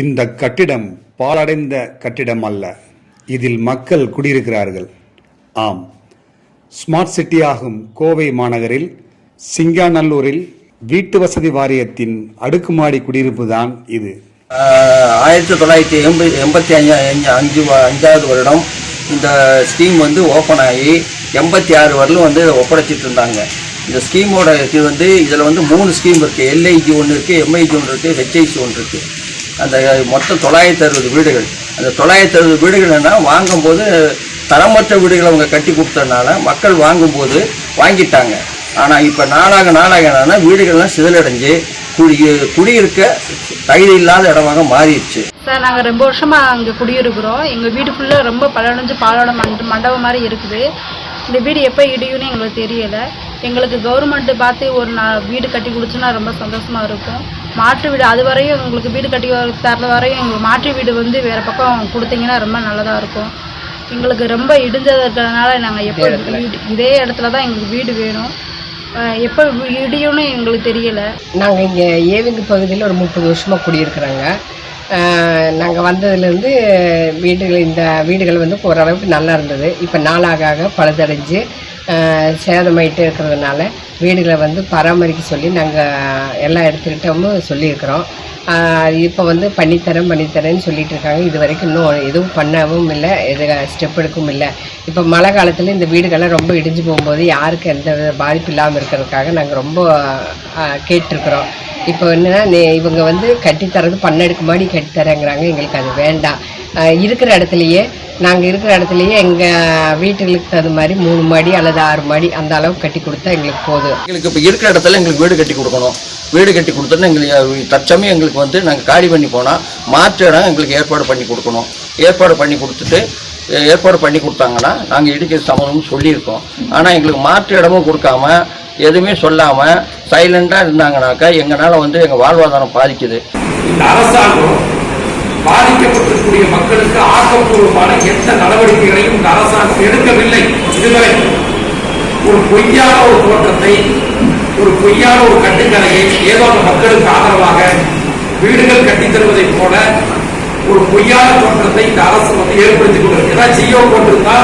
இந்த கட்டிடம் பாழடைந்த கட்டிடம் அல்ல, இதில் மக்கள் குடியிருக்கிறார்கள். ஆம், ஸ்மார்ட் சிட்டியாகும் கோவை மாநகரில் சிங்காநல்லூரில் வீட்டு வசதி வாரியத்தின் அடுக்குமாடி குடியிருப்பு தான் இது. 1985 வருடம் இந்த ஸ்கீம் ஓப்பன் ஆகி 86 வரலும் ஒப்படைச்சிட்டு இருந்தாங்க. இந்த ஸ்கீமோட இது இதில் 3 ஸ்கீம் இருக்குது. எல்ஐஜி ஒன்று இருக்குது, எம்ஐஜி ஒன்று இருக்குது, ஹெச்ஐசி ஒன்று இருக்குது. அந்த மொத்தம் 960 வீடுகள். அந்த 960 வீடுகள்னா வாங்கும்போது தரமற்ற வீடுகளை அவங்க கட்டி கொடுத்ததுனால மக்கள் வாங்கும்போது வாங்கிட்டாங்க. ஆனால் இப்போ நாளாக என்னன்னா வீடுகள்லாம் சிதலடைஞ்சு குடியிருக்க தகுதி இல்லாத இடமாக மாறிடுச்சு. சார், நாங்கள் ரொம்ப வருஷமாக அங்கே குடியிருக்கிறோம். எங்கள் வீடு ஃபுல்லாக ரொம்ப பழடைஞ்சு பாலோட மண்டபம் மாதிரி இருக்குது. இந்த வீடு எப்போ இடியும்னு எங்களுக்கு தெரியலை. எங்களுக்கு கவர்மெண்ட்டு பார்த்து ஒரு வீடு கட்டி கொடுத்துன்னா ரொம்ப சந்தோஷமாக இருக்கும். மாற்று வீடு அது வரையும் உங்களுக்கு வீடு கட்டி தர வரையும் எங்களுக்கு மாற்று வீடு வேறு பக்கம் கொடுத்தீங்கன்னா ரொம்ப நல்லதாக இருக்கும். எங்களுக்கு ரொம்ப இடிஞ்சது இருக்கிறதுனால நாங்கள் எப்போ இதே இடத்துல தான் எங்களுக்கு வீடு வேணும். எப்போ இடியும்னு எங்களுக்கு தெரியலை. நாங்கள் இங்கே ஏவிங்கு பகுதியில் ஒரு 30 வருஷமாக குடியிருக்கிறோங்க. நாங்கள் வந்ததுலேருந்து இந்த வீடுகள் ஓரளவுக்கு நல்லா இருந்தது. இப்போ நாளாக பழுதடைஞ்சு சேதமாயிட்டு இருக்கிறதுனால வீடுகளை பராமரிக்க சொல்லி நாங்கள் எல்லா இடத்துக்கிட்டமும் சொல்லியிருக்கிறோம். இப்போ பண்ணித்தரேன்னு சொல்லிட்டு இருக்காங்க. இது வரைக்கும் இன்னும் எதுவும் பண்ணவும் இல்லை, எது ஸ்டெப் எடுக்கவும் இல்லை. இப்போ மழை காலத்தில் இந்த வீடுகள்லாம் ரொம்ப இடிஞ்சு போகும்போது யாருக்கு எந்த பாதிப்பு இல்லாமல் இருக்கிறதுக்காக நாங்கள் ரொம்ப கேட்டிருக்கிறோம். இப்போ என்னென்னா இவங்க கட்டித்தரது 12 மாடி கட்டித்தரேங்கிறாங்க. எங்களுக்கு அது வேண்டாம். இருக்கிற இடத்துலையே எங்கள் வீட்டுகளுக்கு தகுந்த மாதிரி 3 மாடி அல்லது 6 மாடி அந்த அளவுக்கு கட்டி கொடுத்தா எங்களுக்கு போதும். எங்களுக்கு இப்போ இருக்கிற இடத்துல எங்களுக்கு வீடு கட்டி கொடுக்கணும். வீடு கட்டி கொடுத்தோன்னா எங்களுக்கு தற்சமயம் எங்களுக்கு நாங்கள் காலி பண்ணி போனால் மாற்று இடம் எங்களுக்கு ஏற்பாடு பண்ணி கொடுக்கணும். ஏற்பாடு பண்ணி கொடுத்தாங்கன்னா நாங்கள் இடிக்கிற சமம்னு சொல்லியிருக்கோம். ஆனால் எங்களுக்கு மாற்று இடமும் கொடுக்காம எதுவுமே சொல்லாமல் சைலண்டாக இருந்தாங்கனாக்கா எங்களால் எங்கள் வாழ்வாதாரம் பாதிக்குது. இந்த அரசாங்கம் பாதிக்கப்பட்டிருக்கூடிய மக்களுக்கு ஆக்கப்பூர்வமான எந்த நடவடிக்கைகளையும் இந்த அரசாங்கம் எடுக்கவில்லை. இதுவரை ஒரு பொய்யான ஒரு தோற்றத்தை, ஒரு பொய்யான ஒரு கட்டுக்கதையை ஏதோ அந்த மக்களுக்கு ஆதரவாக வீடுகள் கட்டித் தருவதை போல ஒரு பொய்யான தோற்றத்தை இந்த அரசு ஏற்படுத்திக் கொண்டிருக்கு. ஏதாவது ஜியோ போட்டிருந்தா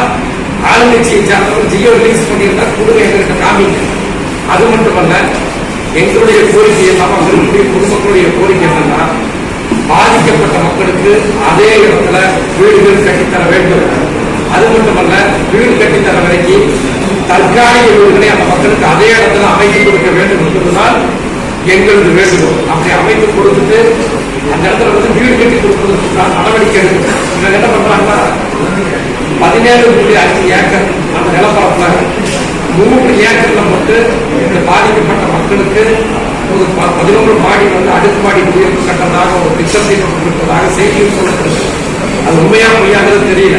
ஆளுங்கட்சியை சார்ந்தவர் ஜியோ ரிலீஸ் பண்ணியிருந்தா கொடுங்க, எங்களுக்கு காமிங்க. அது மட்டுமல்ல, எங்களுடைய கோரிக்கை எல்லாம் அங்க இருக்கக்கூடிய பொதுமக்களுடைய கோரிக்கை என்னன்னா, பாதிக்கப்பட்ட மக்களுக்கு அதே இடத்துல வீடுகள் கட்டித்தர வேண்டும். அது மட்டுமல்ல, வீடு கட்டித்தர வரைக்கும் தற்காலிக வீடுகளை அந்த மக்களுக்கு அதே இடத்துல அமைத்து கொடுக்க வேண்டும் என்பதுதான் எங்களது வேண்டுகோள். அப்படி அமைத்து கொடுத்துட்டு அந்த இடத்துல வீடு கட்டி கொடுப்பதற்கான நடவடிக்கை எடுக்கணும். இவங்க என்ன பண்றாங்கன்னா 17.5 ஏக்கர் அந்த நிலப்பரப்புல 3 ஏக்கர்ல இந்த பாதிக்கப்பட்ட மக்களுக்கு ஒரு 11 மாடி அடுக்குமாடி குடியிருப்பு கட்டதாக ஒரு திட்டத்தை கொடுப்பதாக செய்தியும் சொல்லப்படுது. அது உண்மையா பொய்யாங்கிறது தெரியல.